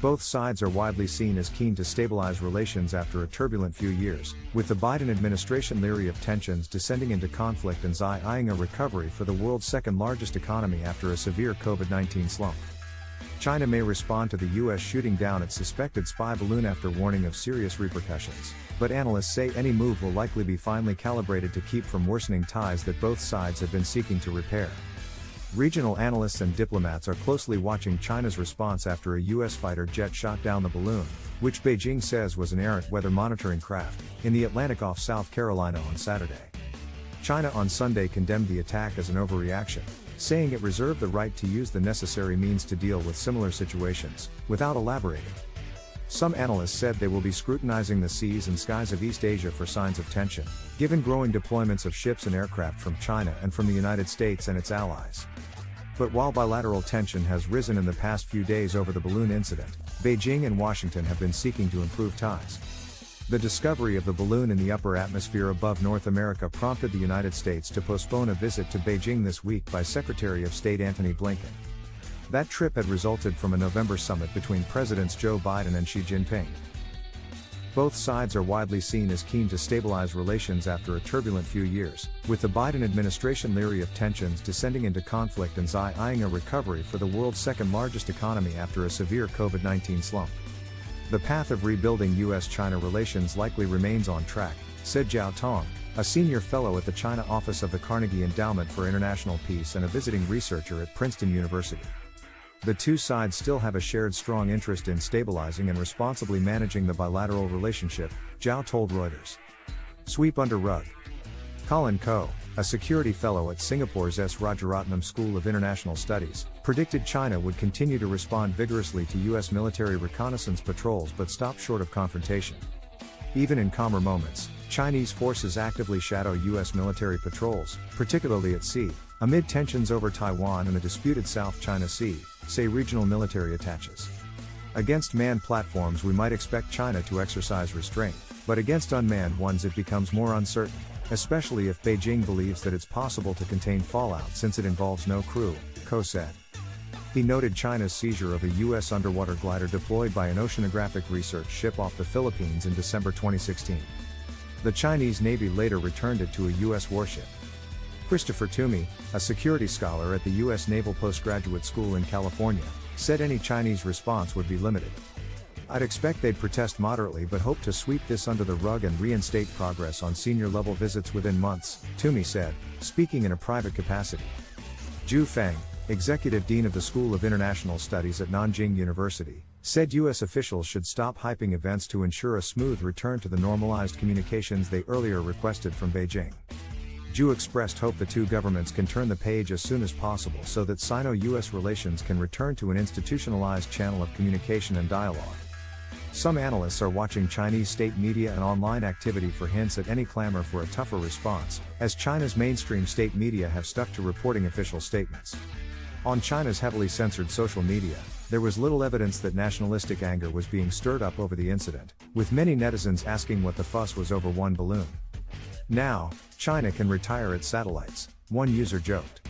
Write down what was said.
Both sides are widely seen as keen to stabilize relations after a turbulent few years, with the Biden administration leery of tensions descending into conflict and Xi eyeing a recovery for the world's second-largest economy after a severe COVID-19 slump. China may respond to the U.S. shooting down its suspected spy balloon after warning of serious repercussions, but analysts say any move will likely be finely calibrated to keep from worsening ties that both sides have been seeking to repair. Regional analysts and diplomats are closely watching China's response after a U.S. fighter jet shot down the balloon, which Beijing says was an errant weather monitoring craft, in the Atlantic off South Carolina on Saturday. China on Sunday condemned the attack as an overreaction, saying it reserved the right to use the necessary means to deal with similar situations, without elaborating. Some analysts said they will be scrutinizing the seas and skies of East Asia for signs of tension, given growing deployments of ships and aircraft from China and from the United States and its allies. But while bilateral tension has risen in the past few days over the balloon incident, Beijing and Washington have been seeking to improve ties. The discovery of the balloon in the upper atmosphere above North America prompted the United States to postpone a visit to Beijing this week by Secretary of State Antony Blinken. That trip had resulted from a November summit between Presidents Joe Biden and Xi Jinping. Both sides are widely seen as keen to stabilize relations after a turbulent few years, with the Biden administration leery of tensions descending into conflict and Xi eyeing a recovery for the world's second-largest economy after a severe COVID-19 slump. The path of rebuilding U.S.-China relations likely remains on track, said Zhao Tong, a senior fellow at the China office of the Carnegie Endowment for International Peace and a visiting researcher at Princeton University. The two sides still have a shared strong interest in stabilizing and responsibly managing the bilateral relationship, Zhao told Reuters. Sweep under rug. Colin Koh, a security fellow at Singapore's S. Rajaratnam School of International Studies, predicted China would continue to respond vigorously to U.S. military reconnaissance patrols but stop short of confrontation. Even in calmer moments, Chinese forces actively shadow U.S. military patrols, particularly at sea, amid tensions over Taiwan and the disputed South China Sea, say regional military attaches. Against manned platforms we might expect China to exercise restraint, but against unmanned ones it becomes more uncertain, especially if Beijing believes that it's possible to contain fallout since it involves no crew, Koh said. He noted China's seizure of a U.S. underwater glider deployed by an oceanographic research ship off the Philippines in December 2016. The Chinese Navy later returned it to a U.S. warship. Christopher Toomey, a security scholar at the U.S. Naval Postgraduate School in California, said any Chinese response would be limited. I'd expect they'd protest moderately but hope to sweep this under the rug and reinstate progress on senior-level visits within months, Toomey said, speaking in a private capacity. Zhu Feng, executive dean of the School of International Studies at Nanjing University, said U.S. officials should stop hyping events to ensure a smooth return to the normalized communications they earlier requested from Beijing. Zhu expressed hope the two governments can turn the page as soon as possible so that Sino-U.S. relations can return to an institutionalized channel of communication and dialogue. Some analysts are watching Chinese state media and online activity for hints at any clamor for a tougher response, as China's mainstream state media have stuck to reporting official statements. On China's heavily censored social media, there was little evidence that nationalistic anger was being stirred up over the incident, with many netizens asking what the fuss was over one balloon. Now, China can retire its satellites, one user joked.